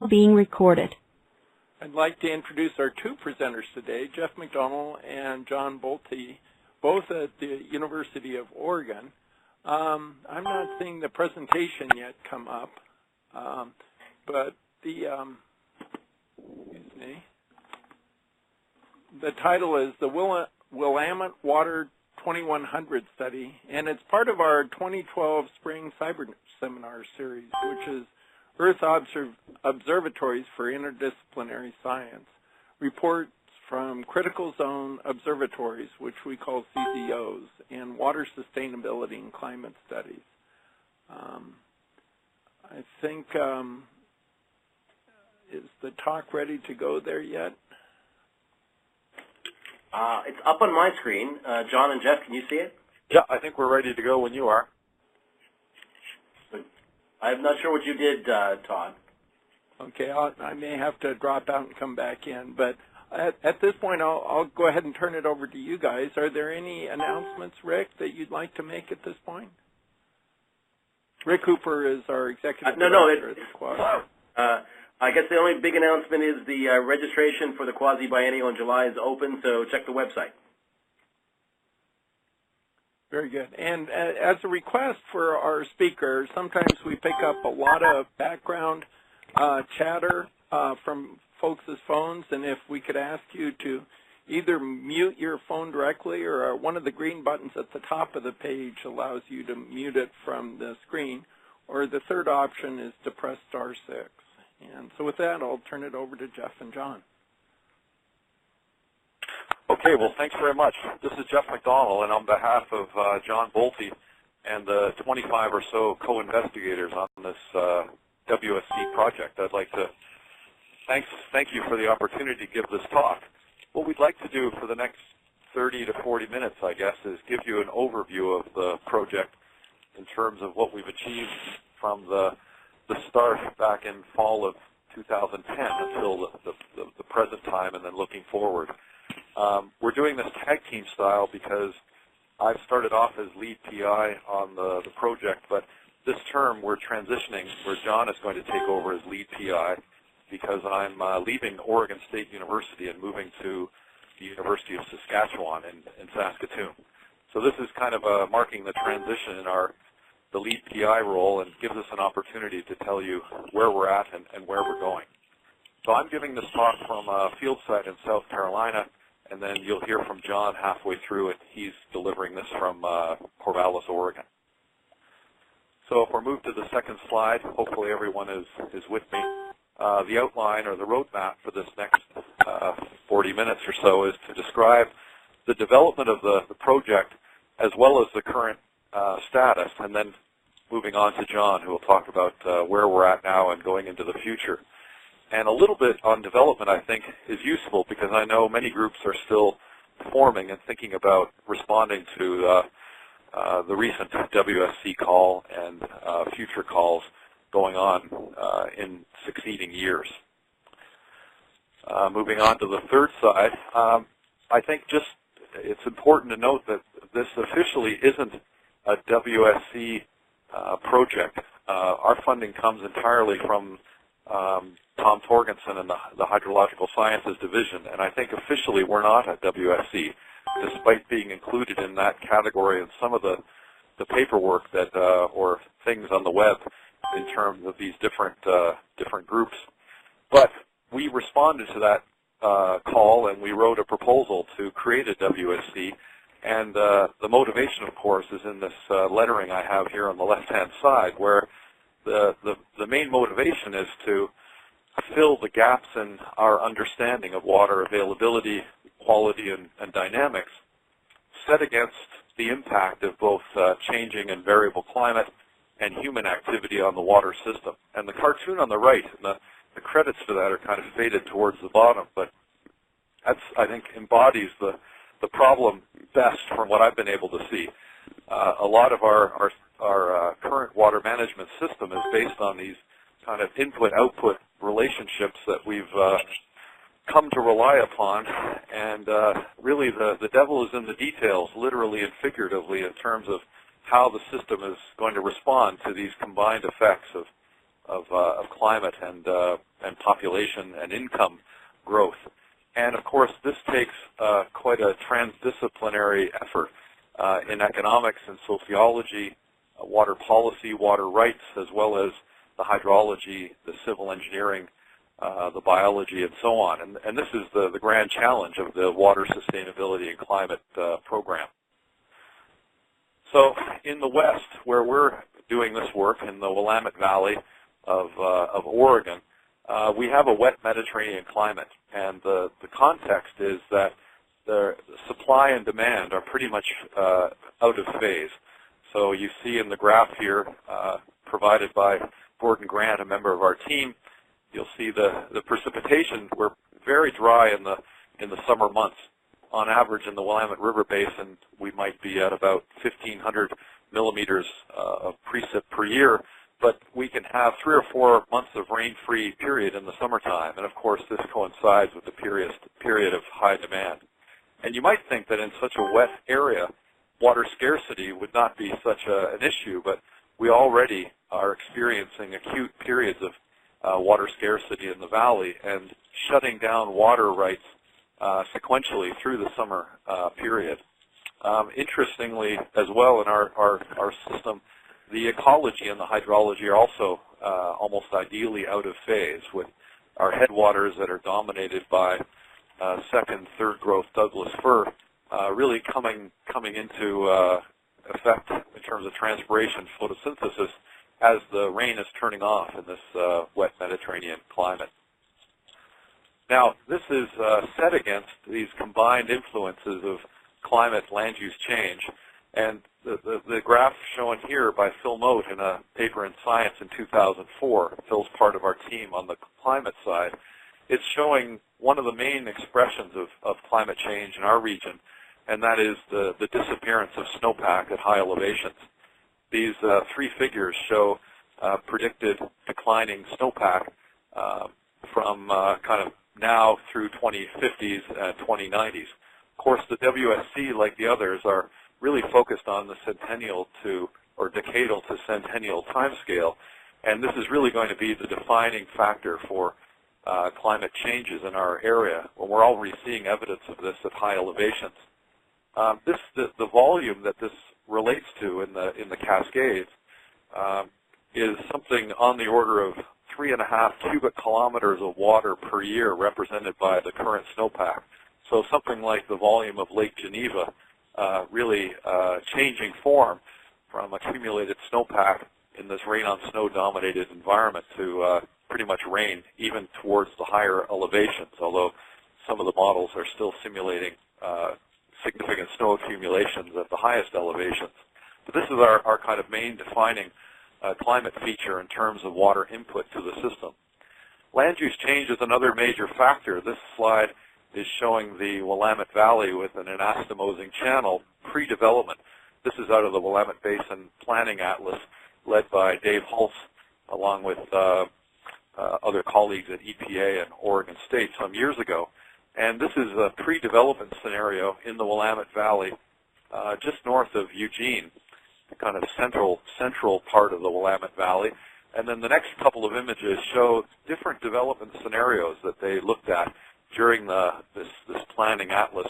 Being recorded. I'd like to introduce our two presenters today, Jeff McDonnell and John Bolte, both at the University of Oregon. I'm not seeing the presentation yet come up, but the title is the Willamette Water 2100 study, and it's part of our 2012 Spring Cyberseminar series, which is Earth Observatories for Interdisciplinary Science, reports from critical zone observatories, which we call CZOs, and water sustainability and climate studies. I think, is the talk ready to go there yet? It's up on my screen. John and Jeff, can you see it? Yeah, I think we're ready to go when you are. I'm not sure what you did, Todd. Okay, I may have to drop out and come back in, but at this point, I'll go ahead and turn it over to you guys. Are there any announcements, Rick, that you'd like to make at this point? Rick Hooper is our executive director at the Quasi. I guess the only big announcement is the registration for the Quasi Biennial in July is open, so check the website. Very good. And as a request for our speakers, sometimes we pick up a lot of background chatter from folks' phones, and if we could ask you to either mute your phone directly, or one of the green buttons at the top of the page allows you to mute it from the screen, or the third option is to press *6. And so with that, I'll turn it over to Jeff and John. Okay, well, thanks very much. This is Jeff McDonnell, and on behalf of John Bolte and the 25 or so co-investigators on this WSC project, I'd like to thank you for the opportunity to give this talk. What we'd like to do for the next 30 to 40 minutes, I guess, is give you an overview of the project in terms of what we've achieved from the start back in fall of 2010 until the present time, and then looking forward. We're doing this tag team style because I've started off as lead PI on the project, but this term we're transitioning where John is going to take over as lead PI because I'm leaving Oregon State University and moving to the University of Saskatchewan in Saskatoon. So this is kind of marking the transition in the lead PI role, and gives us an opportunity to tell you where we're at and where we're going. So I'm giving this talk from a field site in South Carolina, and then you'll hear from John halfway through it. He's delivering this from Corvallis, Oregon. So if we move to the second slide, hopefully everyone is with me. The outline or the roadmap for this next 40 minutes or so is to describe the development of the project as well as the current status, and then moving on to John, who will talk about where we're at now and going into the future. And a little bit on development, I think, is useful because I know many groups are still forming and thinking about responding to the recent WSC call and future calls going on in succeeding years. Moving on to the third side, I think it's important to note that this officially isn't a WSC project. Our funding comes entirely from Tom Torgensen and the Hydrological Sciences Division, and I think officially we're not at WSC, despite being included in that category in some of the paperwork that or things on the web in terms of these different groups. But we responded to that call, and we wrote a proposal to create a WSC, and the motivation, of course, is in this lettering I have here on the left-hand side, where the main motivation is to fill the gaps in our understanding of water availability, quality, and dynamics, set against the impact of both changing and variable climate and human activity on the water system. And the cartoon on the right, and the credits for that are kind of faded towards the bottom, but that's, I think, embodies the problem best from what I've been able to see. A lot of our current water management system is based on these kind of input-output relationships that we've come to rely upon, and really the devil is in the details, literally and figuratively, in terms of how the system is going to respond to these combined effects of climate and and population and income growth. And of course, this takes quite a transdisciplinary effort in economics and sociology, water policy, water rights, as well as the hydrology, the civil engineering, the biology, and so on. And this is the grand challenge of the Water Sustainability and Climate program. So in the West, where we're doing this work in the Willamette Valley of Oregon, we have a wet Mediterranean climate. And the context is that the supply and demand are pretty much out of phase. So you see in the graph here, provided by Gordon Grant, a member of our team, you'll see the precipitation. We're very dry in the summer months. On average, in the Willamette River Basin, we might be at about 1,500 millimeters of precip per year, but we can have 3 or 4 months of rain-free period in the summertime. And of course, this coincides with the period of high demand. And you might think that in such a wet area, water scarcity would not be such an issue, but we already are experiencing acute periods of water scarcity in the valley and shutting down water rights sequentially through the summer period. Interestingly, as well in our system, the ecology and the hydrology are also almost ideally out of phase, with our headwaters that are dominated by second, third growth Douglas fir really coming into effect in terms of transpiration, photosynthesis, as the rain is turning off in this wet Mediterranean climate. Now, this is set against these combined influences of climate land use change. And the graph shown here by Phil Mote in a paper in Science in 2004, Phil's part of our team on the climate side, is showing one of the main expressions of climate change in our region, and that is the disappearance of snowpack at high elevations. These 3 figures show predicted declining snowpack from kind of now through 2050s and 2090s. Of course, the WSC, like the others, are really focused on the centennial to, or decadal to centennial timescale, and this is really going to be the defining factor for climate changes in our area, when we're already seeing evidence of this at high elevations. The volume that this relates to in the Cascades is something on the order of 3.5 cubic kilometers of water per year represented by the current snowpack. So something like the volume of Lake Geneva really changing form from accumulated snowpack in this rain-on-snow dominated environment to pretty much rain even towards the higher elevations, although some of the models are still simulating significant snow accumulations at the highest elevations. But this is our kind of main defining climate feature in terms of water input to the system. Land use change is another major factor. This slide is showing the Willamette Valley with an anastomosing channel pre-development. This is out of the Willamette Basin Planning Atlas led by Dave Hulse along with other colleagues at EPA and Oregon State some years ago. And this is a pre-development scenario in the Willamette Valley just north of Eugene, the kind of central part of the Willamette Valley. And then the next couple of images show different development scenarios that they looked at during this planning atlas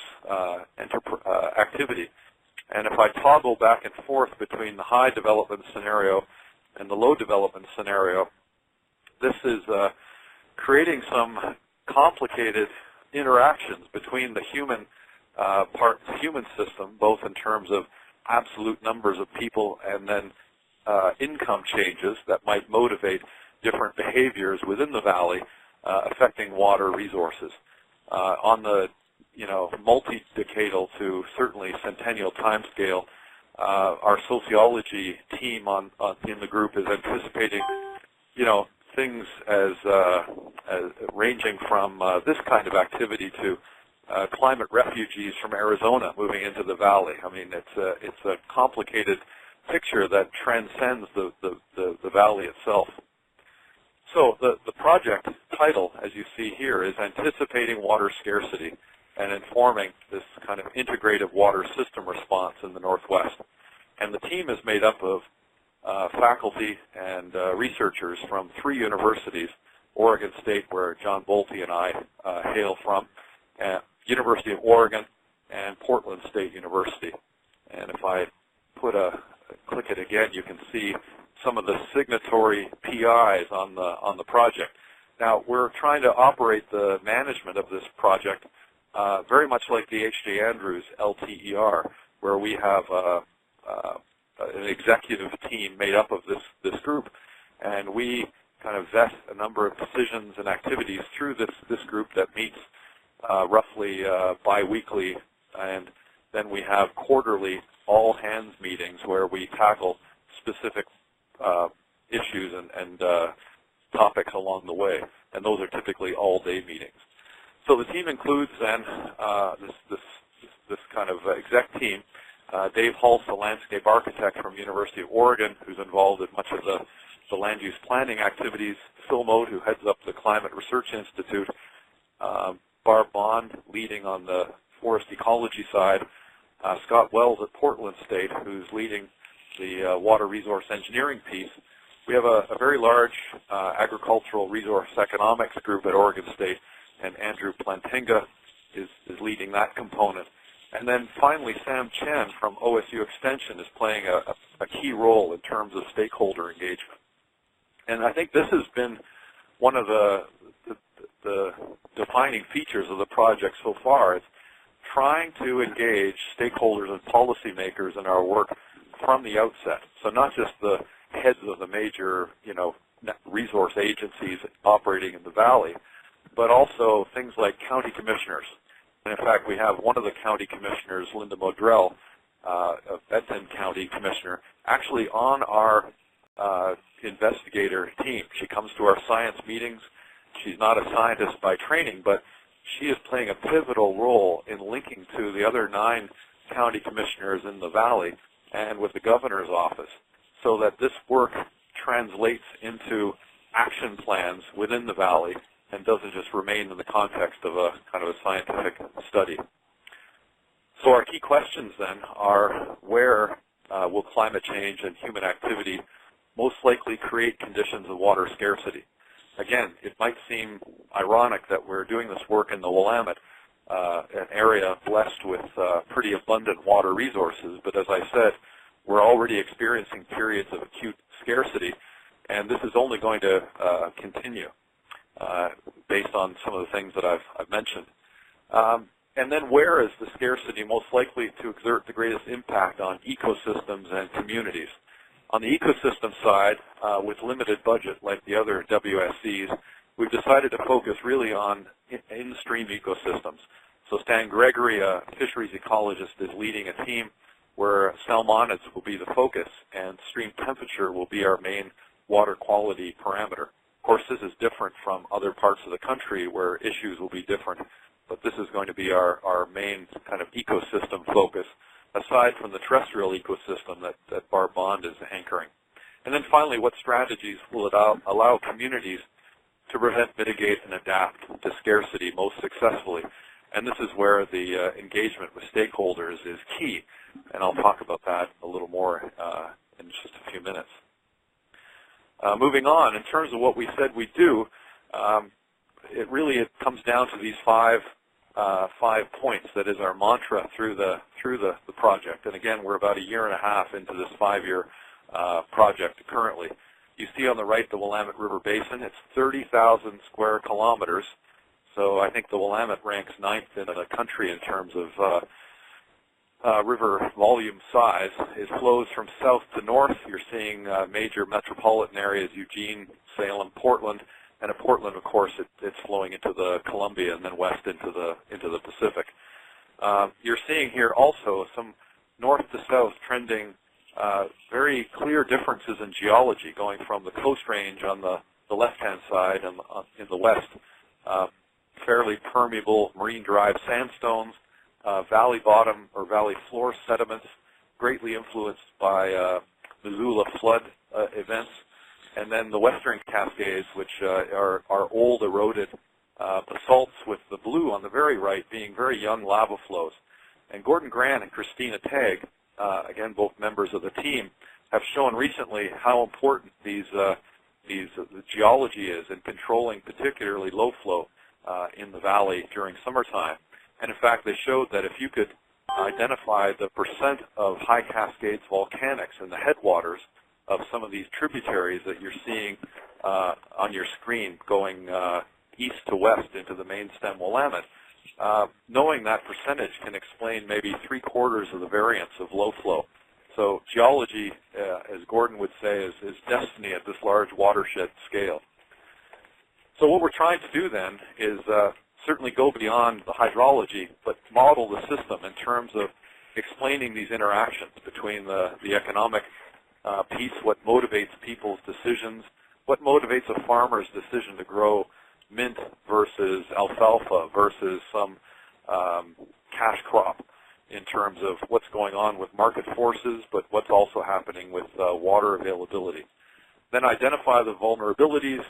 activity. And if I toggle back and forth between the high development scenario and the low development scenario, this is creating some complicated interactions between the human system, both in terms of absolute numbers of people and then income changes that might motivate different behaviors within the valley affecting water resources. On the multi-decadal to certainly centennial timescale, our sociology team in the group is anticipating things as ranging from this kind of activity to climate refugees from Arizona moving into the valley. I mean, it's a complicated picture that transcends the valley itself. So the project title, as you see here, is Anticipating Water Scarcity and Informing this kind of integrative water system response in the Northwest. And the team is made up of faculty and researchers from 3 universities, Oregon State, where John Bolte and I hail from, University of Oregon, and Portland State University. And if I click it again, you can see some of the signatory PIs on the project. Now, we're trying to operate the management of this project very much like the H.J. Andrews LTER, where we have an executive team made up of this group, and we kind of vet a number of decisions and activities through this group that meets roughly biweekly, and then we have quarterly all-hands meetings where we tackle specific issues and topics along the way, and those are typically all-day meetings. So the team includes then this kind of exec team. Dave Hulse, a landscape architect from University of Oregon, who's involved in much of the land use planning activities. Phil Mode, who heads up the Climate Research Institute. Barb Bond, leading on the forest ecology side. Scott Wells at Portland State, who's leading the water resource engineering piece. We have a very large agricultural resource economics group at Oregon State, and Andrew Plantinga is leading that component. And then finally, Sam Chen from OSU Extension is playing a key role in terms of stakeholder engagement. And I think this has been one of the defining features of the project so far. It's trying to engage stakeholders and policymakers in our work from the outset. So not just the heads of the major, resource agencies operating in the valley, but also things like county commissioners. And in fact, we have one of the county commissioners, Linda Modrell, a Benton County commissioner, actually on our investigator team. She comes to our science meetings. She's not a scientist by training, but she is playing a pivotal role in linking to the other 9 county commissioners in the valley and with the governor's office, so that this work translates into action plans within the valley and doesn't just remain in the context of a kind of a scientific study. So our key questions then are, where will climate change and human activity most likely create conditions of water scarcity? Again, it might seem ironic that we're doing this work in the Willamette, an area blessed with pretty abundant water resources, but as I said, we're already experiencing periods of acute scarcity, and this is only going to continue based on some of the things that I've mentioned. And then where is the scarcity most likely to exert the greatest impact on ecosystems and communities? On the ecosystem side, with limited budget like the other WSCs, we've decided to focus really on in-stream ecosystems. So Stan Gregory, a fisheries ecologist, is leading a team where salmonids will be the focus, and stream temperature will be our main water quality parameter. Of course, this is different from other parts of the country where issues will be different, but this is going to be our main kind of ecosystem focus, aside from the terrestrial ecosystem that Barb Bond is anchoring. And then finally, what strategies will allow communities to prevent, mitigate, and adapt to scarcity most successfully? And this is where the engagement with stakeholders is key, and I'll talk about that a little more in just a few minutes. Moving on, in terms of what we said we'd do, it comes down to these five points. That is our mantra through the project. And again, we're about 1.5 years into this 5-year project currently. You see on the right the Willamette River Basin. It's 30,000 square kilometers. So I think the Willamette ranks 9th in the country in terms of river volume size. It flows from south to north. You're seeing major metropolitan areas: Eugene, Salem, Portland, and at Portland, of course, it's flowing into the Columbia and then west into the Pacific. You're seeing here also some north to south trending very clear differences in geology, going from the Coast Range on the left-hand side and in the west, fairly permeable marine-derived sandstones, valley bottom or valley floor sediments, greatly influenced by Missoula flood events, and then the western Cascades, which are old eroded basalts, with the blue on the very right being very young lava flows. And Gordon Grant and Christina Tagg, again both members of the team, have shown recently how important these the geology is in controlling particularly low flow in the valley during summertime. And in fact, they showed that if you could identify the percent of high Cascades volcanics in the headwaters of some of these tributaries that you're seeing on your screen going east to west into the main stem Willamette, knowing that percentage can explain maybe 3/4 of the variance of low flow. So geology, as Gordon would say, is destiny at this large watershed scale. So what we're trying to do then is certainly go beyond the hydrology, but model the system in terms of explaining these interactions between the economic piece, what motivates people's decisions, what motivates a farmer's decision to grow mint versus alfalfa versus some cash crop, in terms of what's going on with market forces, but what's also happening with water availability. Then identify the vulnerabilities,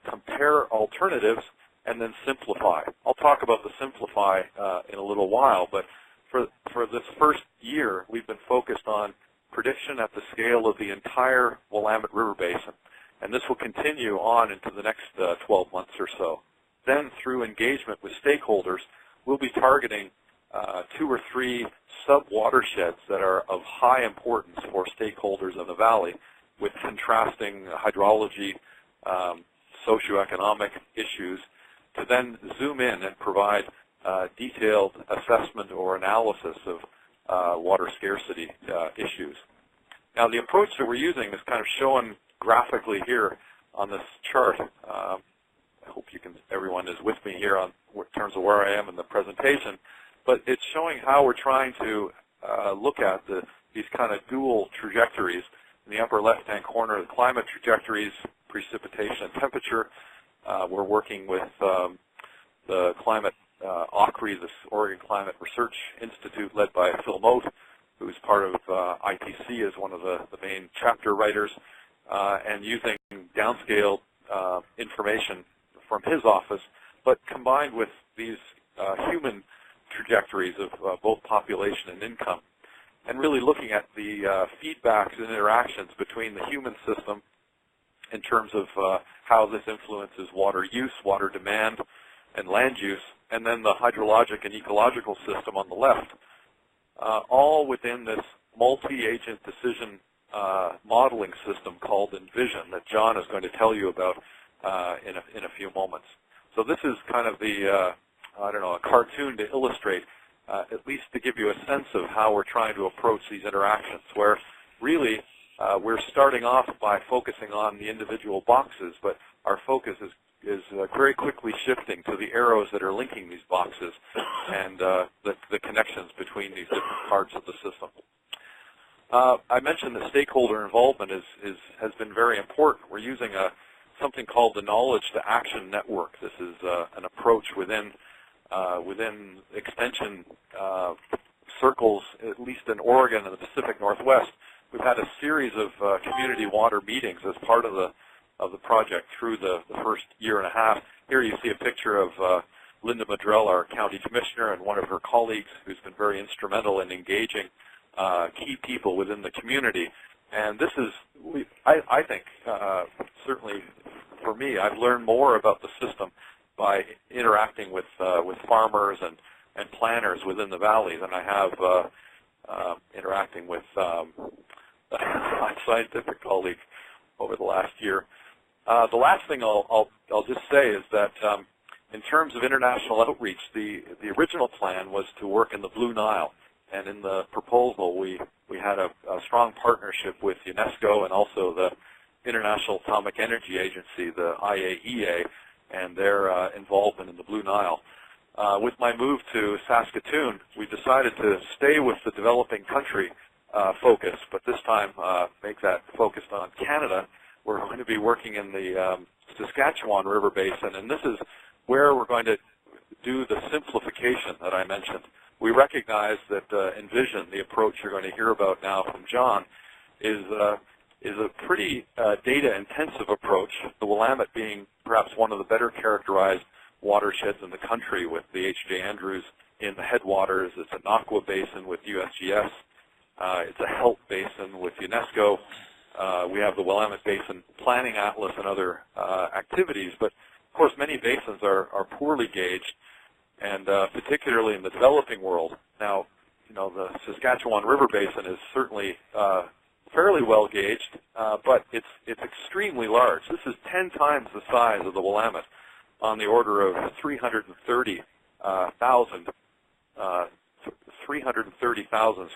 compare alternatives, and then simplify. I'll talk about the simplify in a little while, but for this first year, we've been focused on prediction at the scale of the entire Willamette River Basin, and this will continue on into the next 12 months or so. Then through engagement with stakeholders, we'll be targeting 2 or 3 sub-watersheds that are of high importance for stakeholders in the valley, with contrasting hydrology, socioeconomic issues, to then zoom in and provide detailed assessment or analysis of water scarcity issues. Now, the approach that we're using is kind of shown graphically here on this chart. I hope everyone is with me here in terms of where I am in the presentation. But it's showing how we're trying to look at these kind of dual trajectories. In the upper left-hand corner, the climate trajectories, precipitation and temperature. We're working with the climate OCRI, this Oregon Climate Research Institute, led by Phil Mote, who's part of IPC as one of the main chapter writers, and using downscale information from his office, but combined with these human trajectories of both population and income, and really looking at the feedbacks and interactions between the human system in terms of how this influences water use, water demand, and land use, and then the hydrologic and ecological system on the left, all within this multi-agent decision modeling system called Envision that John is going to tell you about in a few moments. So this is kind of the I don't know, a cartoon to illustrate, at least to give you a sense of how we're trying to approach these interactions, where really we're starting off by focusing on the individual boxes, but our focus is very quickly shifting to the arrows that are linking these boxes and the connections between these different parts of the system. I mentioned that stakeholder involvement has been very important. We're using something called the Knowledge to Action Network. This is an approach within extension circles, at least in Oregon and the Pacific Northwest. We've had a series of community water meetings as part of the project through the first year and a half. Here you see a picture of Linda Madrell, our county commissioner, and one of her colleagues who's been very instrumental in engaging key people within the community. And this is, I think, certainly for me, I've learned more about the system by interacting with farmers and planners within the valley than I have interacting with my scientific colleagues over the last year. The last thing I'll just say is that in terms of international outreach, the original plan was to work in the Blue Nile, and in the proposal we had a strong partnership with UNESCO and also the International Atomic Energy Agency, the IAEA, and their involvement in the Blue Nile. With my move to Saskatoon, we decided to stay with the developing country focus, but this time make that focused on Canada. We're going to be working in the Saskatchewan River Basin, and this is where we're going to do the simplification that I mentioned. We recognize that Envision, the approach you're going to hear about now from John, is a pretty data-intensive approach, the Willamette being perhaps one of the better characterized watersheds in the country, with the H.J. Andrews in the headwaters. It's an aqua basin with USGS. It's a HELP basin with UNESCO. We have the Willamette Basin Planning Atlas and other activities, but of course many basins are poorly gauged, and particularly in the developing world. Now, the Saskatchewan River Basin is certainly fairly well gauged, but it's extremely large. This is 10 times the size of the Willamette, on the order of 330,000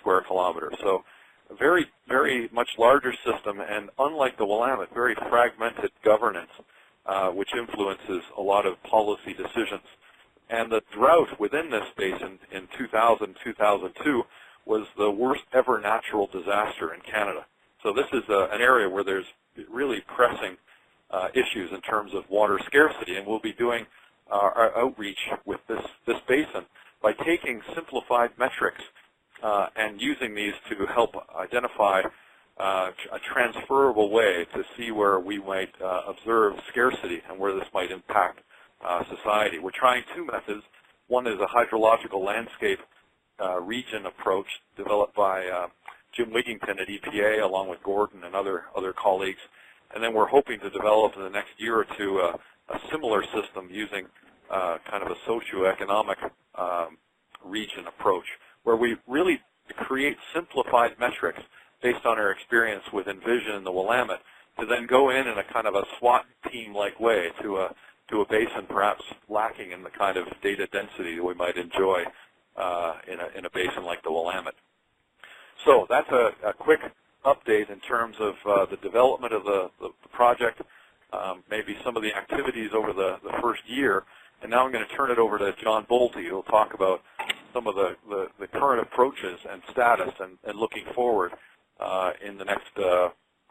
square kilometers. So a very, very much larger system, and unlike the Willamette, very fragmented governance, which influences a lot of policy decisions. And the drought within this basin in 2000-2002 was the worst ever natural disaster in Canada. So this is an area where there's really pressing issues in terms of water scarcity, and we'll be doing our outreach with this basin by taking simplified metrics and using these to help identify a transferable way to see where we might observe scarcity and where this might impact society. We're trying two methods. One is a hydrological landscape region approach developed by Jim Wigington at EPA along with Gordon and other colleagues. And then we're hoping to develop in the next year or two a similar system using kind of a socioeconomic region approach, where we really create simplified metrics based on our experience with Envision and the Willamette to then go in a kind of a SWAT team-like way to a basin perhaps lacking in the kind of data density that we might enjoy in a basin like the Willamette. So that's a quick update in terms of the development of the project, maybe some of the activities over the first year. And now I'm going to turn it over to John Bolte, who will talk about some of the current approaches and status and looking forward in the next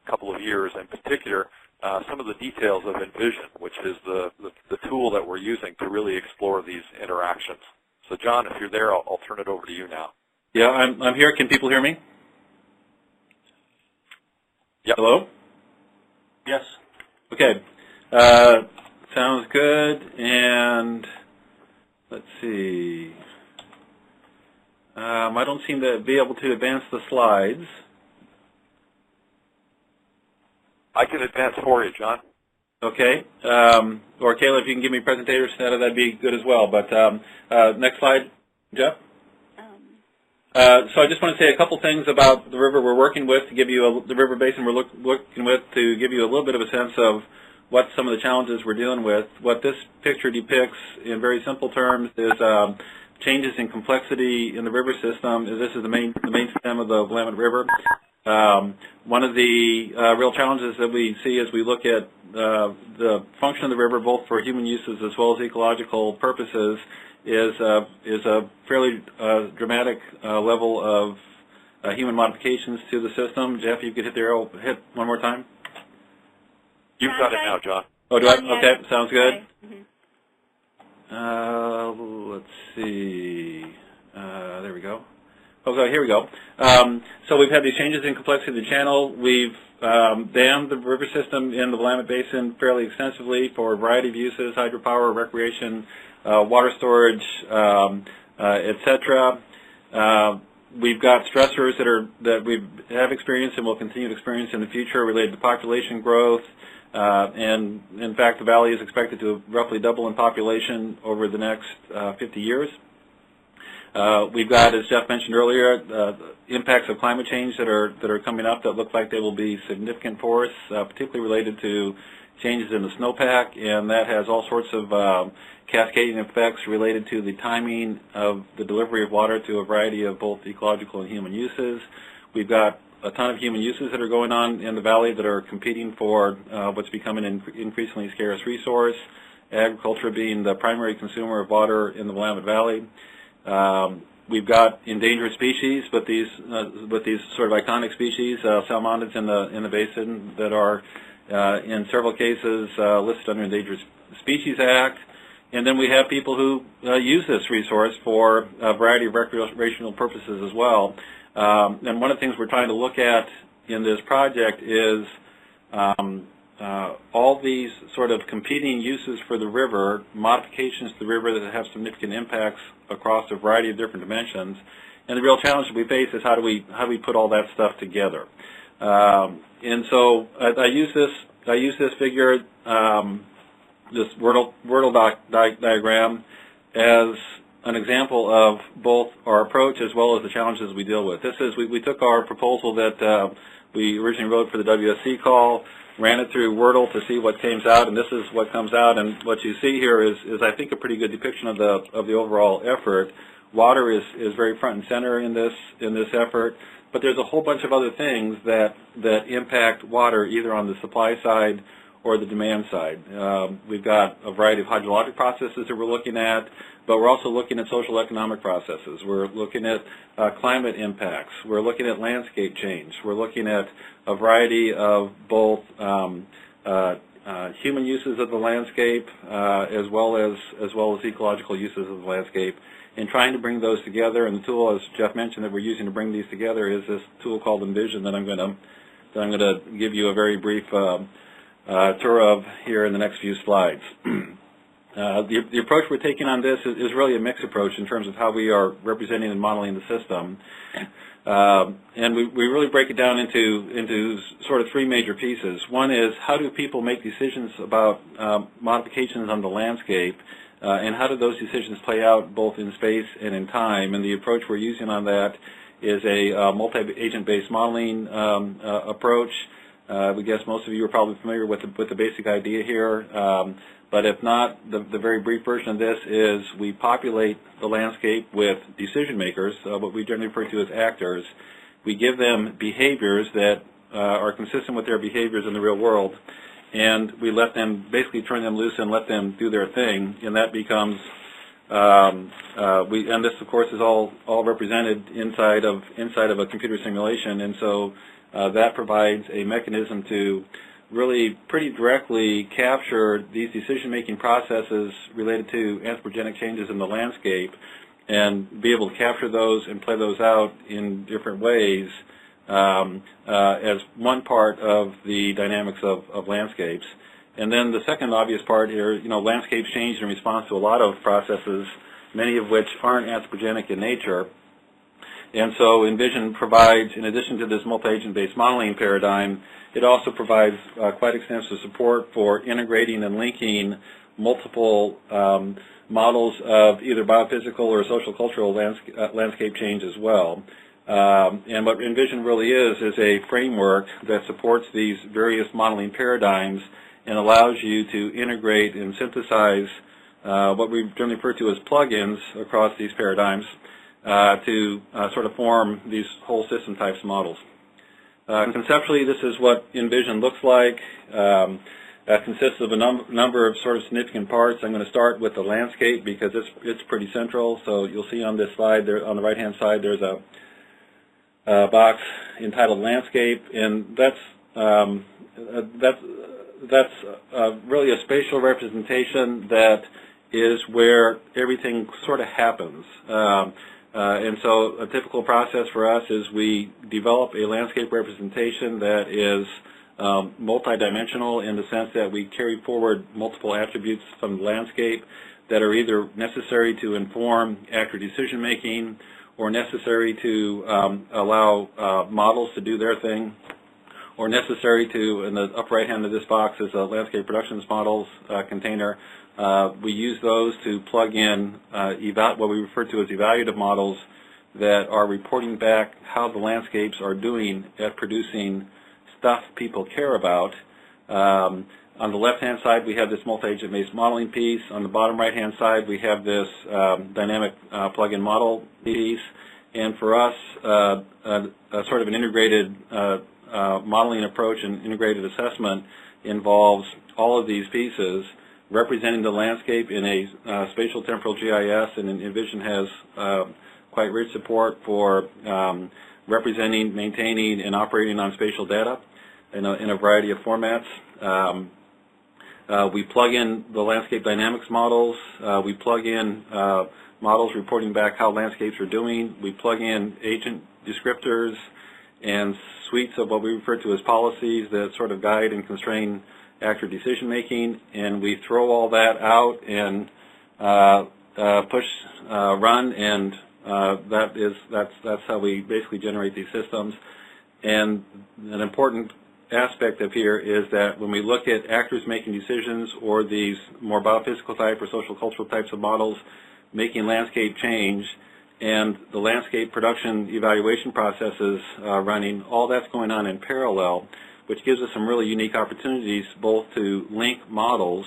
couple of years, in particular some of the details of Envision, which is the tool that we're using to really explore these interactions. So John, if you're there, I'll turn it over to you now. Yeah, I'm here. Can people hear me? Yep. Hello? Yes. Okay. Sounds good. And let's see. I don't seem to be able to advance the slides. I can advance for you, John. Okay. Or Kayla, if you can give me presentation status, that'd be good as well. But next slide, Jeff. So I just want to say a couple things about the river we're working with to give you the river basin we're working with to give you a little bit of a sense of what some of the challenges we're dealing with. What this picture depicts in very simple terms is changes in complexity in the river system. This is the main stem of the Willamette River. One of the real challenges that we see as we look at the function of the river, both for human uses as well as ecological purposes, is a fairly dramatic level of human modifications to the system. Jeff, you could hit the arrow, hit one more time. You've got it now, John. Oh, do I? Okay, sounds good. Let's see. There we go. Okay, here we go. So we've had these changes in complexity of the channel. We've dammed the river system in the Willamette Basin fairly extensively for a variety of uses: hydropower, recreation, water storage, etc. We've got stressors that we have experienced and will continue to experience in the future related to population growth. And in fact, the valley is expected to roughly double in population over the next 50 years. We've got, as Jeff mentioned earlier, impacts of climate change that are coming up that look like they will be significant for us, particularly related to changes in the snowpack, and that has all sorts of cascading effects related to the timing of the delivery of water to a variety of both ecological and human uses. We've got a ton of human uses that are going on in the valley that are competing for what's becoming an increasingly scarce resource, agriculture being the primary consumer of water in the Willamette Valley. We've got endangered species, but these sort of iconic species, salmonids in the basin that are in several cases listed under Endangered Species Act. And then we have people who use this resource for a variety of recreational purposes as well. And one of the things we're trying to look at in this project is all these sort of competing uses for the river, modifications to the river that have significant impacts across a variety of different dimensions. And the real challenge that we face is how do we put all that stuff together. And so I use this figure, this Wordle diagram, as an example of both our approach as well as the challenges we deal with. This is we took our proposal that we originally wrote for the WSC call, ran it through Wordle to see what came out, and this is what comes out. And what you see here is I think a pretty good depiction of the overall effort. Water is very front and center in this effort, but there's a whole bunch of other things that impact water either on the supply side or the demand side. We've got a variety of hydrologic processes that we're looking at, but we're also looking at social economic processes. We're looking at climate impacts. We're looking at landscape change. We're looking at a variety of both human uses of the landscape as well as ecological uses of the landscape, and trying to bring those together. And the tool, as Jeff mentioned, that we're using to bring these together is this tool called Envision that I'm going to give you a very brief tour of here in the next few slides. The approach we're taking on this is really a mixed approach in terms of how we are representing and modeling the system. And we really break it down into sort of three major pieces. One is, how do people make decisions about modifications on the landscape, and how do those decisions play out both in space and in time? And the approach we're using on that is a multi-agent-based modeling approach. We guess most of you are probably familiar with the basic idea here. But if not, the very brief version of this is we populate the landscape with decision makers, what we generally refer to as actors. We give them behaviors that are consistent with their behaviors in the real world, and we let them basically turn them loose and let them do their thing, and that becomes and this of course is all represented inside of a computer simulation, and so that provides a mechanism to really pretty directly capture these decision-making processes related to anthropogenic changes in the landscape and be able to capture those and play those out in different ways as one part of the dynamics of landscapes. And then the second obvious part here, landscapes change in response to a lot of processes, many of which aren't anthropogenic in nature. And so Envision provides, in addition to this multi-agent-based modeling paradigm, it also provides quite extensive support for integrating and linking multiple models of either biophysical or social cultural landscape change as well. And what Envision really is a framework that supports these various modeling paradigms and allows you to integrate and synthesize what we generally refer to as plugins across these paradigms to sort of form these whole system types models. Conceptually, this is what Envision looks like. That consists of a number of sort of significant parts. I'm going to start with the landscape because it's pretty central. So you'll see on this slide, there on the right-hand side, there's a box entitled Landscape, and that's really a spatial representation that is where everything sort of happens. And so a typical process for us is we develop a landscape representation that is multidimensional in the sense that we carry forward multiple attributes from the landscape that are either necessary to inform actor decision making or necessary to allow models to do their thing, or necessary to, in the upper right hand of this box is a landscape productions models container. We use those to plug in what we refer to as evaluative models that are reporting back how the landscapes are doing at producing stuff people care about. On the left-hand side, we have this multi-agent-based modeling piece. On the bottom right-hand side, we have this dynamic plug-in model piece. And for us, sort of an integrated modeling approach and integrated assessment involves all of these pieces representing the landscape in a spatial temporal GIS, and Envision has quite rich support for representing, maintaining, and operating on spatial data in a variety of formats. We plug in the landscape dynamics models. We plug in models reporting back how landscapes are doing. We plug in agent descriptors and suites of what we refer to as policies that sort of guide and constrain actor decision making, and we throw all that out and push run, and that's how we basically generate these systems. And an important aspect of here is that when we look at actors making decisions or these more biophysical type or social cultural types of models making landscape change and the landscape production evaluation processes running, all that's going on in parallel, which gives us some really unique opportunities both to link models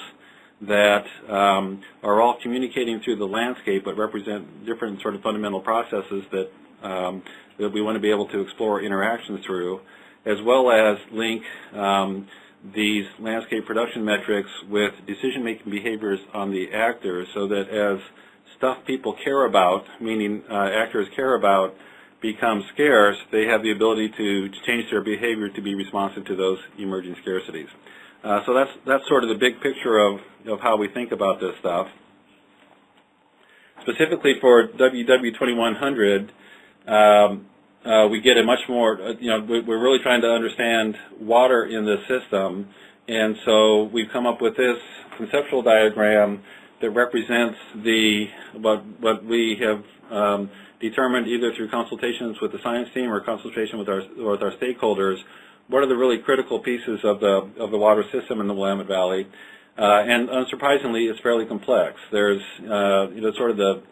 that are all communicating through the landscape but represent different sort of fundamental processes that that we want to be able to explore interactions through, as well as link these landscape production metrics with decision-making behaviors on the actors so that as stuff people care about, meaning actors care about, becomes scarce, they have the ability to change their behavior to be responsive to those emerging scarcities. So that's sort of the big picture of how we think about this stuff. Specifically for WW2100, we get a much more, we're really trying to understand water in this system, and so we've come up with this conceptual diagram that represents what we have determined either through consultations with the science team or consultation with our stakeholders. What are the really critical pieces of the water system in the Willamette Valley? And unsurprisingly, it's fairly complex. There's sort of the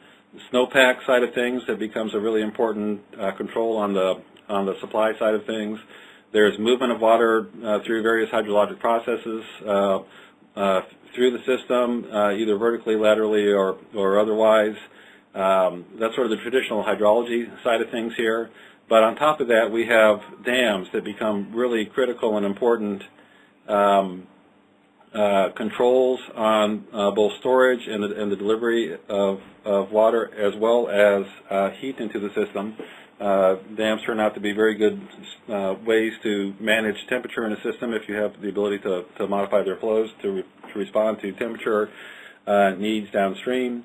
snowpack side of things that becomes a really important control on the supply side of things. There's movement of water through various hydrologic processes through the system, either vertically, laterally, or otherwise. That's sort of the traditional hydrology side of things here. But on top of that, we have dams that become really critical and important controls on both storage and the delivery of water, as well as heat into the system. Dams turn out to be very good ways to manage temperature in a system if you have the ability to modify their flows to respond to temperature needs downstream.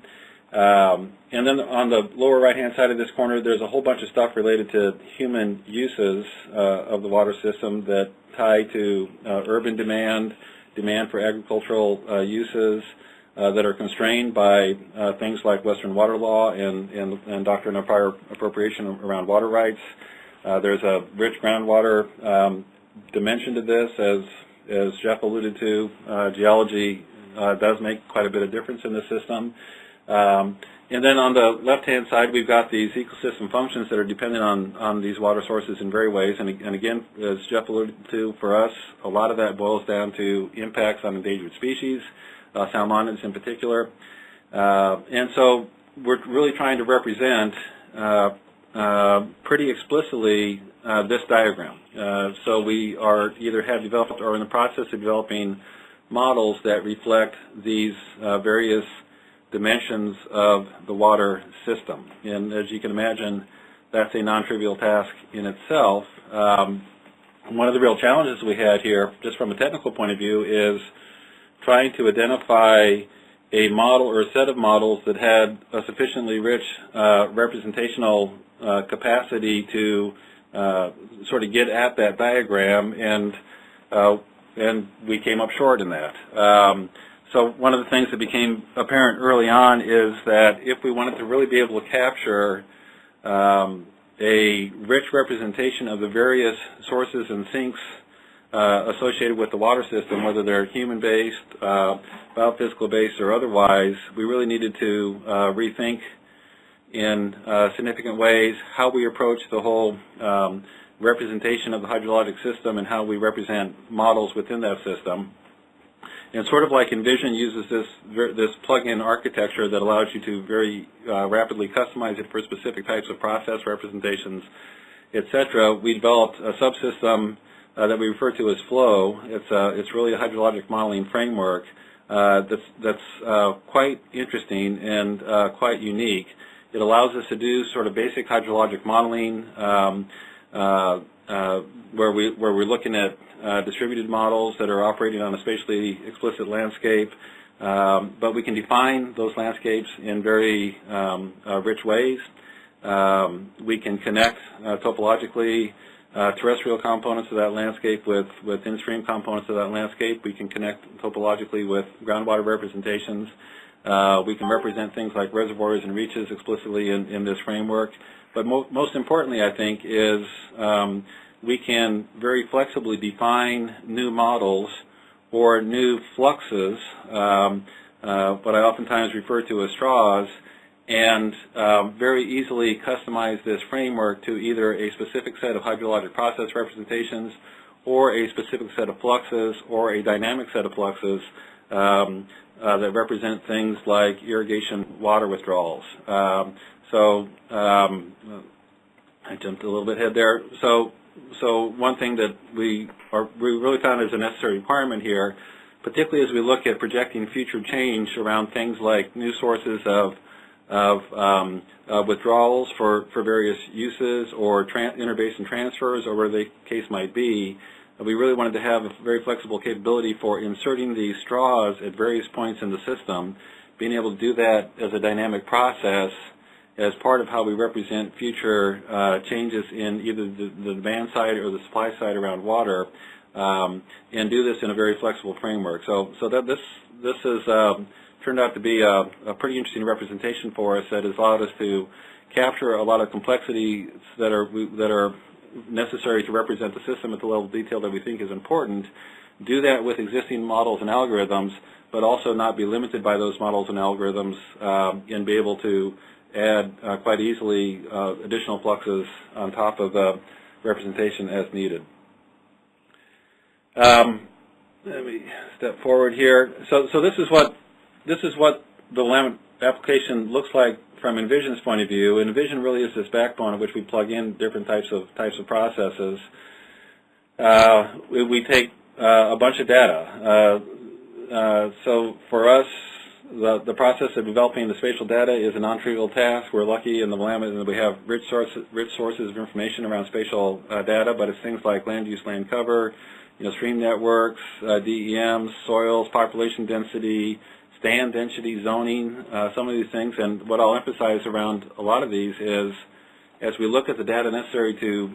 And then on the lower right-hand side of this corner, there's a whole bunch of stuff related to human uses of the water system that tie to urban demand for agricultural uses that are constrained by things like Western water law and doctrine of prior appropriation around water rights. There's a rich groundwater dimension to this, as Jeff alluded to. Geology does make quite a bit of difference in the system. And then on the left-hand side, we've got these ecosystem functions that are dependent on these water sources in various ways. And again, as Jeff alluded to, for us, a lot of that boils down to impacts on endangered species, salmonids in particular. And so we're really trying to represent pretty explicitly this diagram. So we are either have developed or in the process of developing models that reflect these various dimensions of the water system. And as you can imagine, that's a non-trivial task in itself. One of the real challenges we had here, just from a technical point of view, is trying to identify a model or a set of models that had a sufficiently rich representational capacity to sort of get at that diagram, and we came up short in that. So one of the things that became apparent early on is that if we wanted to really be able to capture a rich representation of the various sources and sinks associated with the water system, whether they're human-based, biophysical-based, or otherwise, we really needed to rethink in significant ways how we approach the whole representation of the hydrologic system and how we represent models within that system. And sort of like Envision uses this plug-in architecture that allows you to very rapidly customize it for specific types of process representations, etc., we developed a subsystem that we refer to as FLOW. It's really a hydrologic modeling framework that's quite interesting and quite unique. It allows us to do sort of basic hydrologic modeling where we're looking at distributed models that are operating on a spatially explicit landscape, but we can define those landscapes in very rich ways. We can connect topologically terrestrial components of that landscape with in-stream components of that landscape. We can connect topologically with groundwater representations. We can represent things like reservoirs and reaches explicitly in this framework. But most importantly, I think, is we can very flexibly define new models or new fluxes, what I oftentimes refer to as straws, and very easily customize this framework to either a specific set of hydrologic process representations or a specific set of fluxes or a dynamic set of fluxes that represent things like irrigation water withdrawals. I jumped a little bit ahead there. So one thing that we really found as a necessary requirement here, particularly as we look at projecting future change around things like new sources of withdrawals for various uses or interbasin transfers or whatever the case might be, we really wanted to have a very flexible capability for inserting these straws at various points in the system, being able to do that as a dynamic process as part of how we represent future changes in either the demand side or the supply side around water, and do this in a very flexible framework. So that this has turned out to be a pretty interesting representation for us that has allowed us to capture a lot of complexity that are necessary to represent the system at the level of detail that we think is important, do that with existing models and algorithms, but also not be limited by those models and algorithms, and be able to add quite easily additional fluxes on top of the representation as needed. Let me step forward here. So this is what the Willamette application looks like from Envision's point of view. And Envision really is this backbone of which we plug in different types of processes. We take a bunch of data. So for us, the process of developing the spatial data is a non-trivial task. We're lucky in the Willamette that we have rich sources of information around spatial data, but it's things like land use, land cover, stream networks, DEMs, soils, population density, stand density, zoning, some of these things. And what I'll emphasize around a lot of these is, as we look at the data necessary to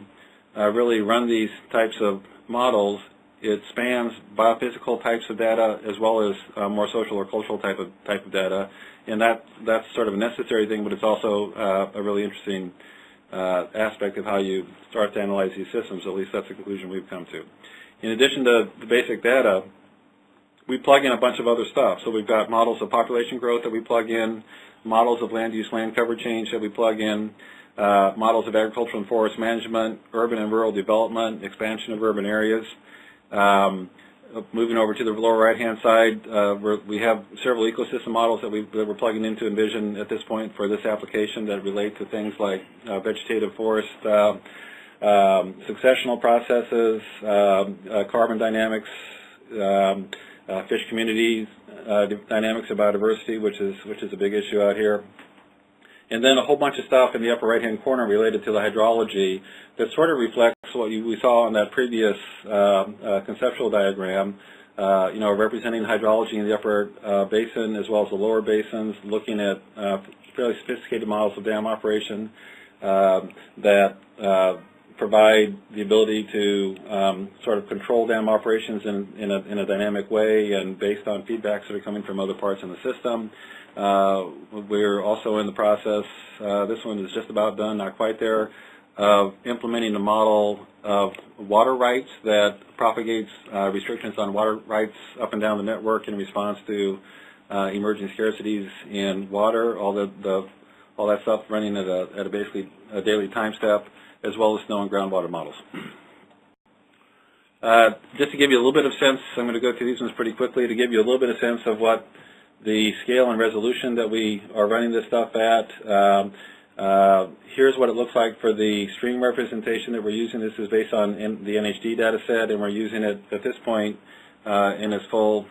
really run these types of models, it spans biophysical types of data as well as more social or cultural type of data, and that's sort of a necessary thing, but it's also a really interesting aspect of how you start to analyze these systems. At least that's the conclusion we've come to. In addition to the basic data, we plug in a bunch of other stuff. So we've got models of population growth that we plug in, models of land use, land cover change that we plug in, models of agricultural and forest management, urban and rural development, expansion of urban areas. Moving over to the lower right-hand side, we have several ecosystem models that we're plugging into Envision at this point for this application that relate to things like vegetative forest, successional processes, carbon dynamics, fish communities, dynamics of biodiversity, which is a big issue out here. And then a whole bunch of stuff in the upper right-hand corner related to the hydrology that sort of reflects what we saw on that previous conceptual diagram, representing hydrology in the upper basin as well as the lower basins, looking at fairly sophisticated models of dam operation that provide the ability to sort of control dam operations in a dynamic way and based on feedbacks that are coming from other parts in the system. We're also in the process, this one is just about done, not quite there, of implementing a model of water rights that propagates restrictions on water rights up and down the network in response to emerging scarcities in water, all that stuff running at basically a daily time step, as well as snow and groundwater models. Just to give you a little bit of sense, I'm going to go through these ones pretty quickly to give you a little bit of sense of what the scale and resolution that we are running this stuff at. Here's what it looks like for the stream representation that we're using. This is based on the NHD data set, and we're using it at this point in its full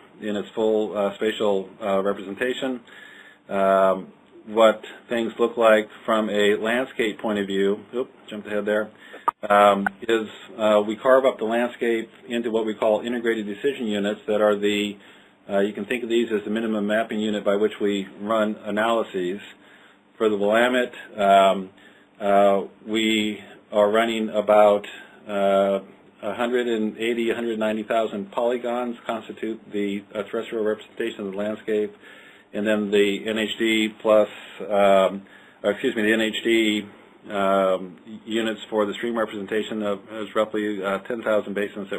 spatial representation. What things look like from a landscape point of view, jumped ahead there, is we carve up the landscape into what we call integrated decision units that are the, you can think of these as the minimum mapping unit by which we run analyses. For the Willamette, we are running about 190,000 polygons constitute the terrestrial representation of the landscape, and then the NHD plus, the NHD units for the stream representation of roughly 10,000 basins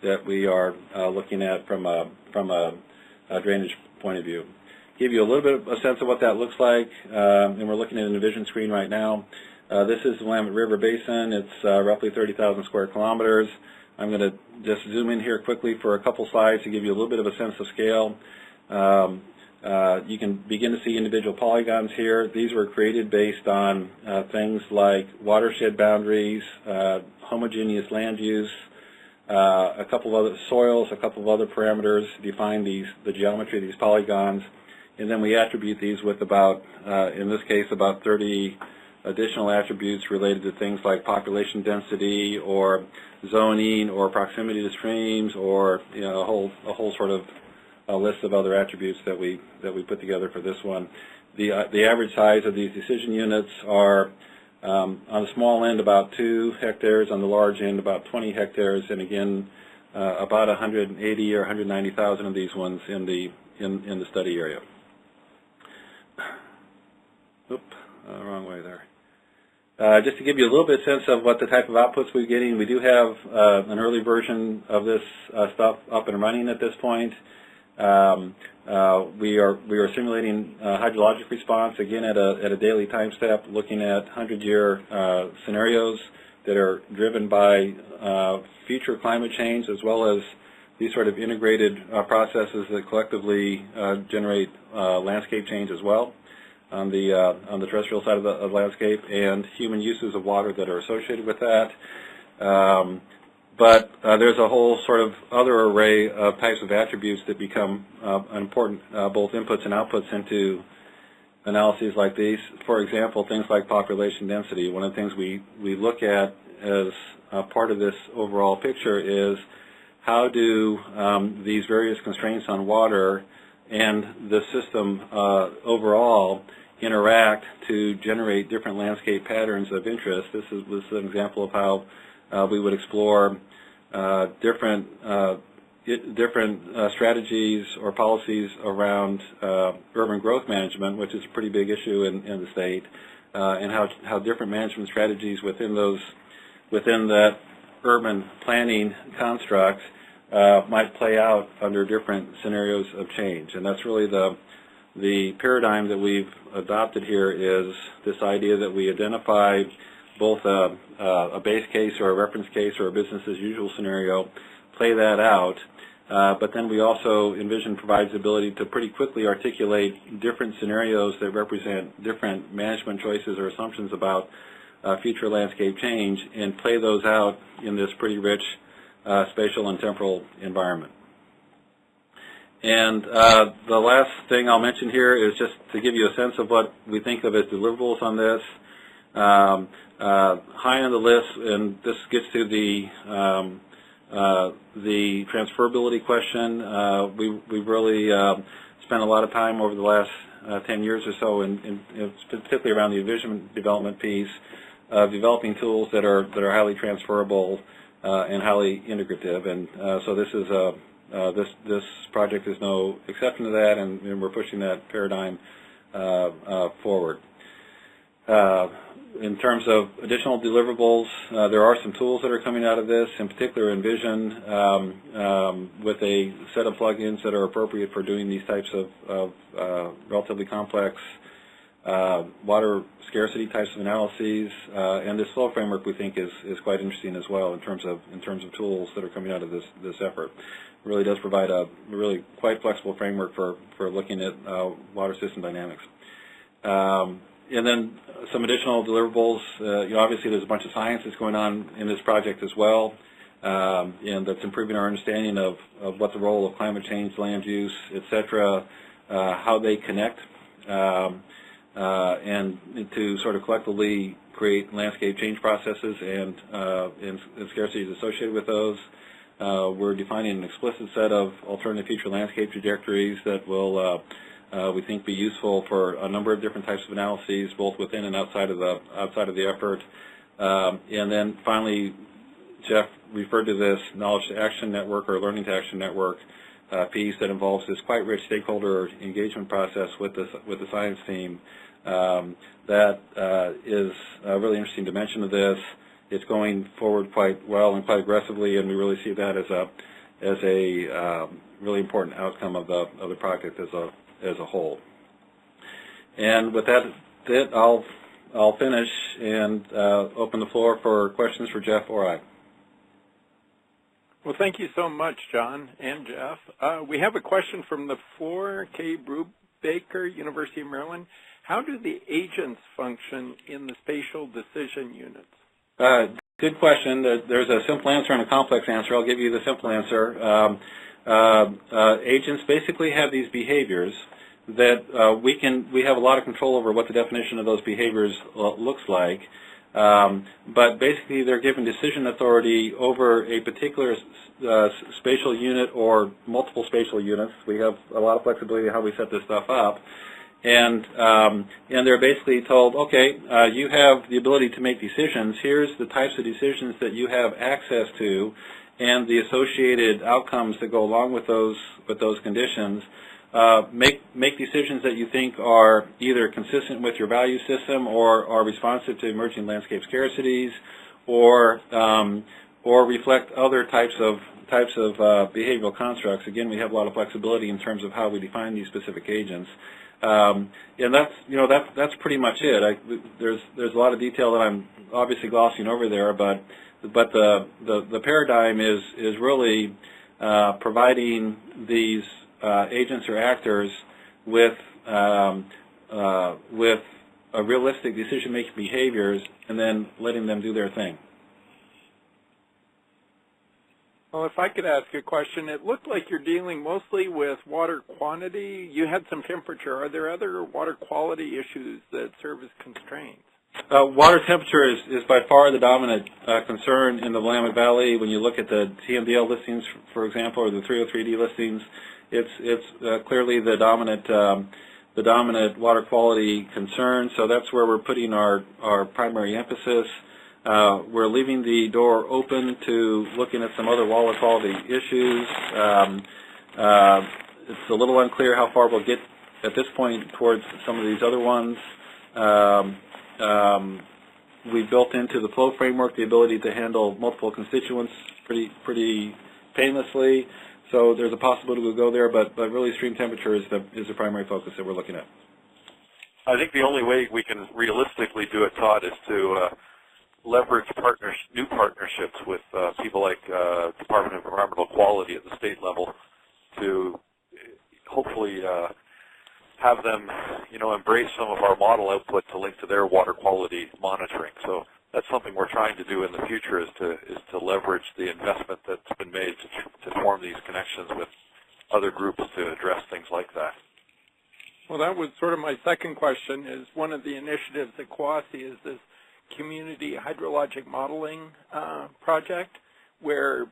that we are looking at from a drainage point of view. Give you a little bit of a sense of what that looks like, and we're looking at an envision screen right now. This is the Willamette River Basin. It's roughly 30,000 square kilometers. I'm going to just zoom in here quickly for a couple slides to give you a little bit of a sense of scale. You can begin to see individual polygons here. These were created based on things like watershed boundaries, homogeneous land use, a couple of other soils, a couple of other parameters define the geometry of these polygons, and then we attribute these with about, in this case, about 30 additional attributes related to things like population density or zoning or proximity to streams, or a whole sort of list of other attributes that we put together for this one. The average size of these decision units are on the small end about 2 hectares, on the large end about 20 hectares, and again about 180 or 190,000 of these ones in the study area. Oop, wrong way there. Just to give you a little bit of sense of what the type of outputs we're getting, we do have an early version of this stuff up and running at this point. We are simulating hydrologic response again at a daily time step, looking at 100-year scenarios that are driven by future climate change, as well as these sort of integrated processes that collectively generate landscape change as well on the terrestrial side of the landscape, and human uses of water that are associated with that. But there's a whole sort of other array of types of attributes that become important, both inputs and outputs into analyses like these. For example, things like population density. One of the things we look at as part of this overall picture is how do these various constraints on water and the system overall interact to generate different landscape patterns of interest. This is an example of how we would explore different strategies or policies around urban growth management, which is a pretty big issue in the state, and how different management strategies within that urban planning construct might play out under different scenarios of change. And that's really the paradigm that we've adopted here, is this idea that we identify both a base case or a reference case or a business as usual scenario, play that out, but then we also envision provides the ability to pretty quickly articulate different scenarios that represent different management choices or assumptions about future landscape change, and play those out in this pretty rich spatial and temporal environment. And the last thing I'll mention here is just to give you a sense of what we think of as deliverables on this. High on the list, and this gets to the transferability question. We've really spent a lot of time over the last 10 years or so, particularly around the envisionment development piece, developing tools that are highly transferable and highly integrative. And so this is this project is no exception to that, and we're pushing that paradigm forward. In terms of additional deliverables, there are some tools that are coming out of this, in particular Envision, with a set of plugins that are appropriate for doing these types of relatively complex water scarcity types of analyses, and this flow framework we think is quite interesting as well in terms of tools that are coming out of this effort. It really does provide a really quite flexible framework for looking at water system dynamics. And then some additional deliverables. Obviously, there's a bunch of science that's going on in this project as well, and that's improving our understanding of what the role of climate change, land use, et cetera, how they connect, and to sort of collectively create landscape change processes and scarcities associated with those. We're defining an explicit set of alternative future landscape trajectories that will we think be useful for a number of different types of analyses, both within and outside of the effort. And then finally, Jeff referred to this knowledge to action network or learning to action network. piece that involves this quite rich stakeholder engagement process with the science team. That is a really interesting dimension of this. It's going forward quite well and quite aggressively, and we really see that as a really important outcome of the project as a whole. And with that, I'll finish and open the floor for questions for Jeff or I. Well, thank you so much, John and Jeff. We have a question from the floor. Kay Brubaker, University of Maryland. How do the agents function in the spatial decision units? Good question. There's a simple answer and a complex answer. I'll give you the simple answer. Agents basically have these behaviors that we have a lot of control over what the definition of those behaviors looks like. But basically, they're given decision authority over a particular spatial unit or multiple spatial units. We have a lot of flexibility in how we set this stuff up. And they're basically told, okay, you have the ability to make decisions. Here's the types of decisions that you have access to and the associated outcomes that go along with those conditions. Make decisions that you think are either consistent with your value system or are responsive to emerging landscape scarcities, or reflect other types of behavioral constructs. Again, we have a lot of flexibility in terms of how we define these specific agents, and that's pretty much it. There's a lot of detail that I'm obviously glossing over there, but the paradigm is really providing these agents or actors with a realistic decision-making behaviors, and then letting them do their thing. Well, if I could ask a question, it looked like you're dealing mostly with water quantity. You had some temperature. Are there other water quality issues that serve as constraints? Water temperature is by far the dominant concern in the Willamette Valley. When you look at the TMDL listings, for example, or the 303D listings, it's clearly the dominant water quality concern. So that's where we're putting our primary emphasis. We're leaving the door open to looking at some other water quality issues. It's a little unclear how far we'll get at this point towards some of these other ones. We built into the flow framework the ability to handle multiple constituents pretty painlessly. So there's a possibility we'll go there, but really stream temperature is the primary focus that we're looking at. I think the only way we can realistically do it, Todd, is to leverage new partnerships with people like Department of Environmental Quality at the state level to hopefully have them, embrace some of our model output to link to their water quality monitoring. So that's something we're trying to do in the future, is to leverage the investment that's been made to form these connections with other groups to address things like that. Well, that was sort of my second question. Is one of the initiatives at Quasi is this community hydrologic modeling project, where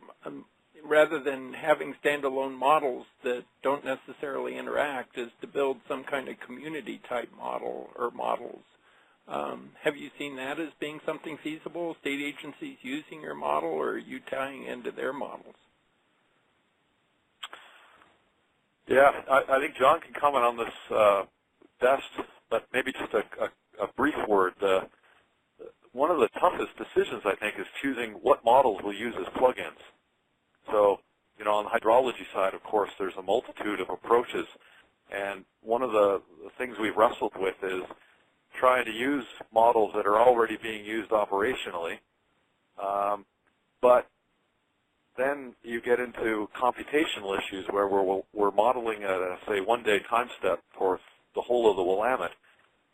rather than having standalone models that don't necessarily interact, is to build some kind of community type model or models. Have you seen that as being something feasible, state agencies using your model, or are you tying into their models? Yeah, I think John can comment on this best, but maybe just a brief word. One of the toughest decisions, I think, is choosing what models we'll use as plugins. So, on the hydrology side, of course, there's a multitude of approaches, and one of the things we've wrestled with is trying to use models that are already being used operationally, but then you get into computational issues where we're modeling at a, say, one-day time step for the whole of the Willamette,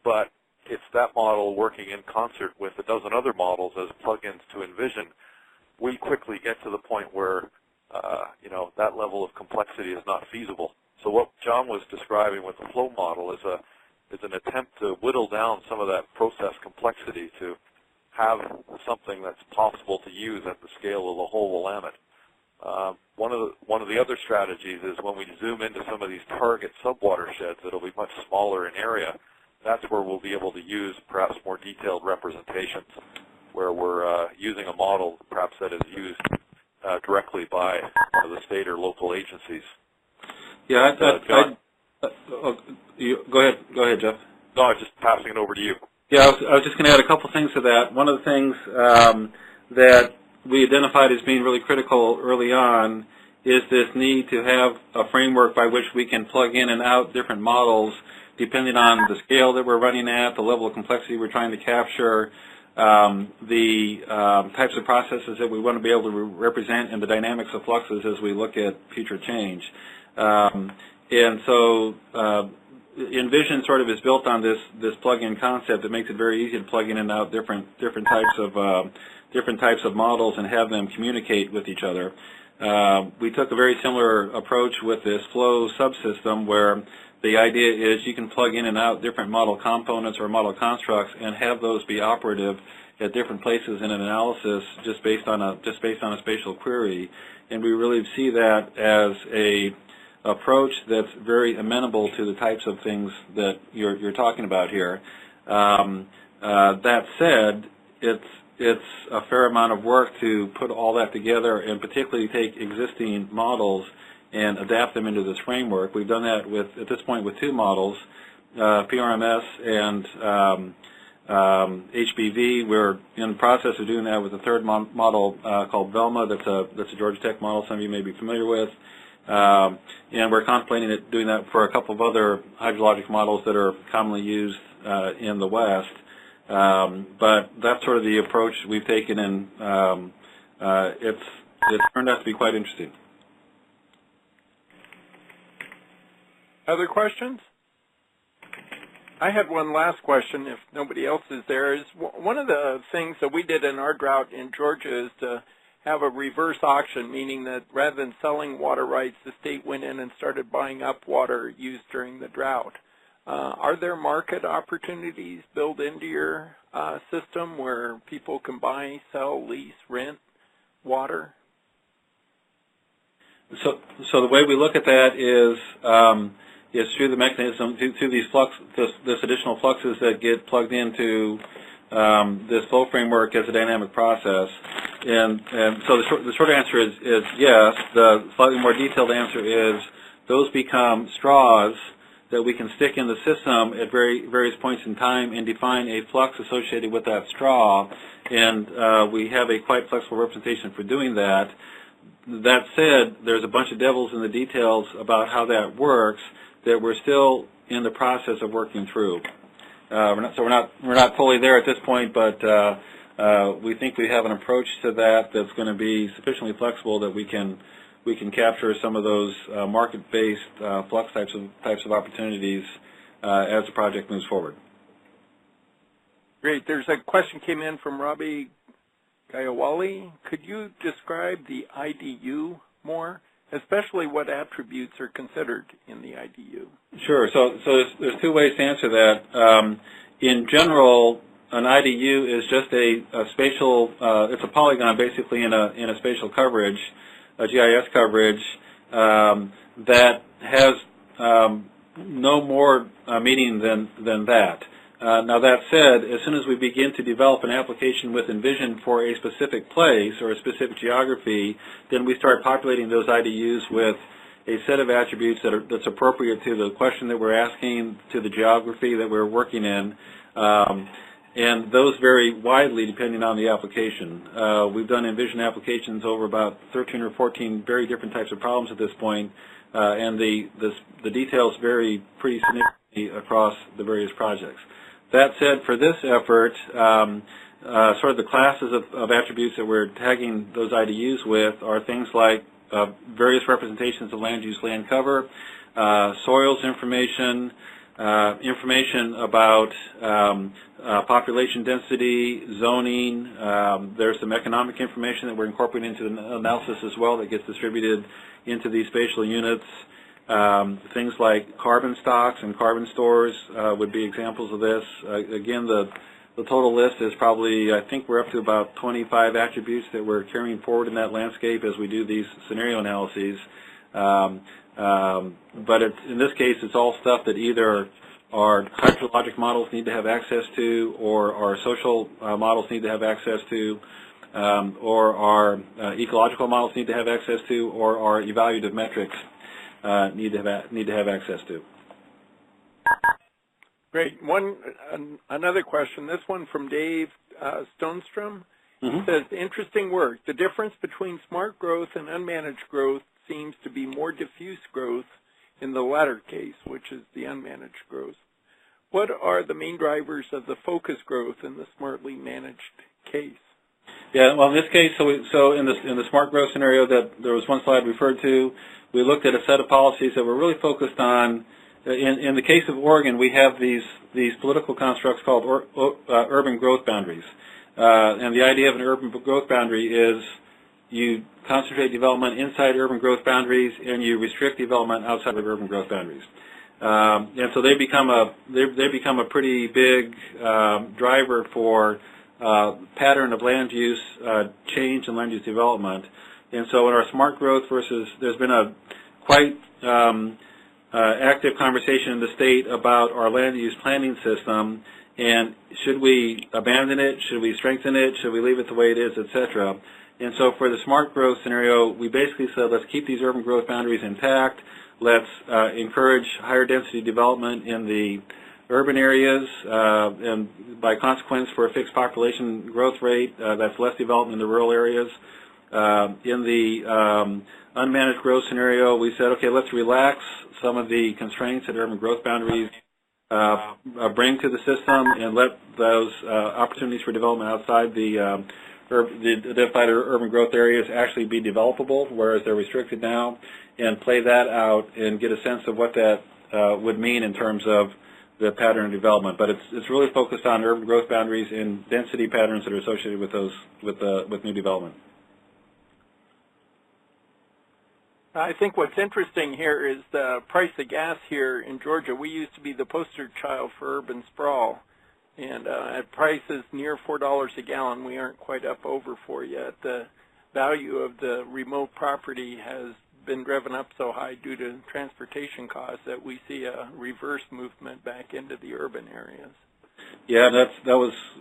but it's that model working in concert with a dozen other models as plugins to Envision. We quickly get to the point where that level of complexity is not feasible. So what John was describing with the flow model is an attempt to whittle down some of that process complexity to have something that's possible to use at the scale of the whole Willamette. One of the other strategies is when we zoom into some of these target subwatersheds that'll be much smaller in area, that's where we'll be able to use perhaps more detailed representations, where we're using a model perhaps that is used directly by the state or local agencies. Yeah, John? Go ahead, Jeff. No, I was just passing it over to you. Yeah, I was just going to add a couple things to that. One of the things that we identified as being really critical early on is this need to have a framework by which we can plug in and out different models depending on the scale that we're running at, the level of complexity we're trying to capture, the types of processes that we want to be able to represent, and the dynamics of fluxes as we look at future change. And so Envision sort of is built on this plug-in concept that makes it very easy to plug in and out different types of models and have them communicate with each other. We took a very similar approach with this flow subsystem, where the idea is you can plug in and out different model components or model constructs and have those be operative at different places in an analysis just based on a spatial query. And we really see that as a approach that's very amenable to the types of things that you're talking about here. That said, it's a fair amount of work to put all that together and particularly take existing models and adapt them into this framework. We've done that at this point with two models, PRMS and HBV. We're in the process of doing that with a third model called Velma. That's a Georgia Tech model some of you may be familiar with. And we're contemplating doing that for a couple of other hydrologic models that are commonly used in the West. But that's sort of the approach we've taken, and it's turned out to be quite interesting. Other questions? I had one last question, if nobody else is there. Is one of the things that we did in our drought in Georgia is to have a reverse auction, meaning that rather than selling water rights, the state went in and started buying up water used during the drought. Are there market opportunities built into your system where people can buy, sell, lease, rent water? So the way we look at that is through the mechanism, through these this additional fluxes that get plugged into this flow framework as a dynamic process. And so the short answer is yes. The slightly more detailed answer is those become straws that we can stick in the system at various points in time and define a flux associated with that straw. And we have a quite flexible representation for doing that. That said, there's a bunch of devils in the details about how that works that we're still in the process of working through. We're not fully there at this point, but we think we have an approach to that that's going to be sufficiently flexible that we can capture some of those market-based flux types of opportunities as the project moves forward. Great. There's a question came in from Robbie Gayawali. Could you describe the IDU more, especially what attributes are considered in the IDU? Sure. So there's two ways to answer that. In general, an IDU is just a spatial. It's a polygon basically in a spatial coverage, a GIS coverage that has no more meaning than that. Now that said, as soon as we begin to develop an application with Envision for a specific place or a specific geography, then we start populating those IDUs with a set of attributes that's appropriate to the question that we're asking, to the geography that we're working in, and those vary widely depending on the application. We've done Envision applications over about 13 or 14 very different types of problems at this point, and the details vary pretty significantly across the various projects. That said, for this effort, sort of the classes of attributes that we're tagging those IDUs with are things like various representations of land use, land cover, soils information, information about population density, zoning. There's some economic information that we're incorporating into the analysis as well that gets distributed into these spatial units. Things like carbon stocks and carbon stores would be examples of this. Again, the total list is probably, I think we're up to about 25 attributes that we're carrying forward in that landscape as we do these scenario analyses. But in this case, it's all stuff that either our hydrologic models need to have access to, or our social models need to have access to, or our ecological models need to have access to, or our evaluative metrics need to have access to. Great. Another question. This one from Dave Stonestrom. It says, interesting work. The difference between smart growth and unmanaged growth seems to be more diffuse growth in the latter case, which is the unmanaged growth. What are the main drivers of the focus growth in the smartly managed case? Yeah, well, in this case, so in the smart growth scenario that there was one slide referred to, we looked at a set of policies that were really focused on. In the case of Oregon, we have these political constructs called urban growth boundaries. And the idea of an urban growth boundary is you concentrate development inside urban growth boundaries and you restrict development outside of urban growth boundaries. And so they become a pretty big driver for pattern of land use change and land use development. And so in our smart growth there's been a quite active conversation in the state about our land use planning system, and should we abandon it, should we strengthen it, should we leave it the way it is, etc. And so for the smart growth scenario, we basically said let's keep these urban growth boundaries intact, let's encourage higher density development in the urban areas, and by consequence for a fixed population growth rate, that's less development in the rural areas. In the unmanaged growth scenario, we said, okay, let's relax some of the constraints that urban growth boundaries bring to the system and let those opportunities for development outside the identified urban growth areas actually be developable, whereas they're restricted now, and play that out and get a sense of what that would mean in terms of the pattern of development. But it's really focused on urban growth boundaries and density patterns that are associated with those with new development. I think what's interesting here is the price of gas here in Georgia. We used to be the poster child for urban sprawl, and at prices near $4 a gallon, we aren't quite up over 4 yet. The value of the remote property has been driven up so high due to transportation costs that we see a reverse movement back into the urban areas. Yeah,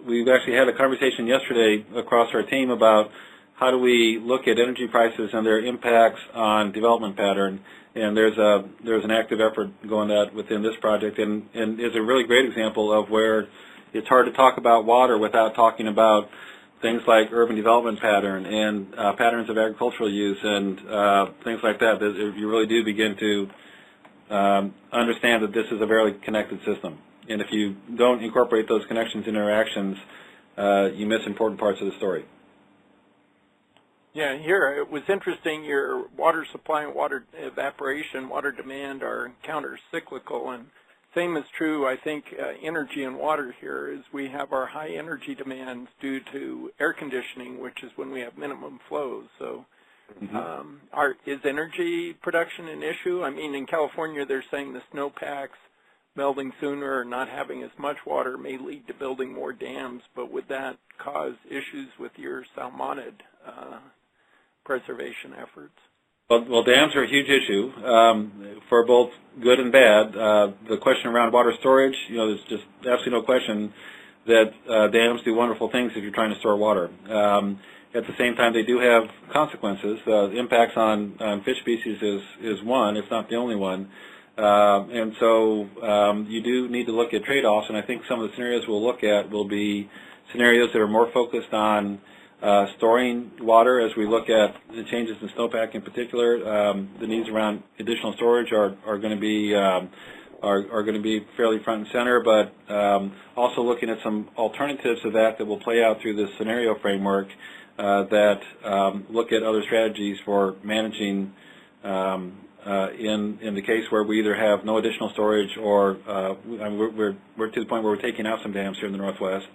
we actually had a conversation yesterday across our team about how do we look at energy prices and their impacts on development pattern, and there's an active effort going on within this project, and is a really great example of where it's hard to talk about water without talking about things like urban development pattern and patterns of agricultural use and things like that. You really do begin to understand that this is a very connected system, and if you don't incorporate those connections and interactions, you miss important parts of the story. Yeah, here it was interesting. Your water supply and water evaporation, water demand are counter-cyclical, and same is true, I think, energy and water here is we have our high energy demands due to air conditioning, which is when we have minimum flows. So is energy production an issue? I mean, in California, they're saying the snowpacks melting sooner or not having as much water may lead to building more dams, but would that cause issues with your salmonid preservation efforts? Well, dams are a huge issue for both good and bad. The question around water storage, there's just absolutely no question that dams do wonderful things if you're trying to store water. At the same time, they do have consequences. The impacts on fish species is one. It's not the only one. And so you do need to look at trade-offs, and I think some of the scenarios we'll look at will be scenarios that are more focused on storing water as we look at the changes in snowpack in particular. The needs around additional storage are going to be fairly front and center, but also looking at some alternatives to that will play out through this scenario framework that look at other strategies for managing in the case where we either have no additional storage or we're to the point where we're taking out some dams here in the Northwest.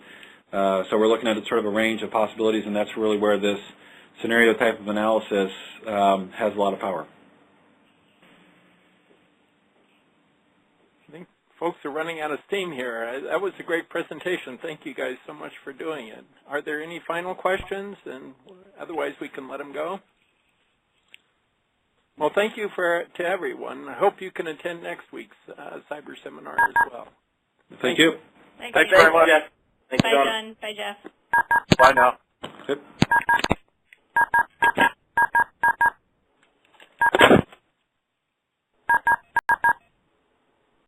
So we're looking at sort of a range of possibilities, and that's really where this scenario type of analysis has a lot of power. I think folks are running out of steam here. That was a great presentation. Thank you guys so much for doing it. Are there any final questions? And otherwise we can let them go. Well, thank you to everyone. I hope you can attend next week's Cyberseminar as well. Thank you. Thanks very much. Jeff. Thanks, Bye, John. Bye, Jeff. Bye now. Good.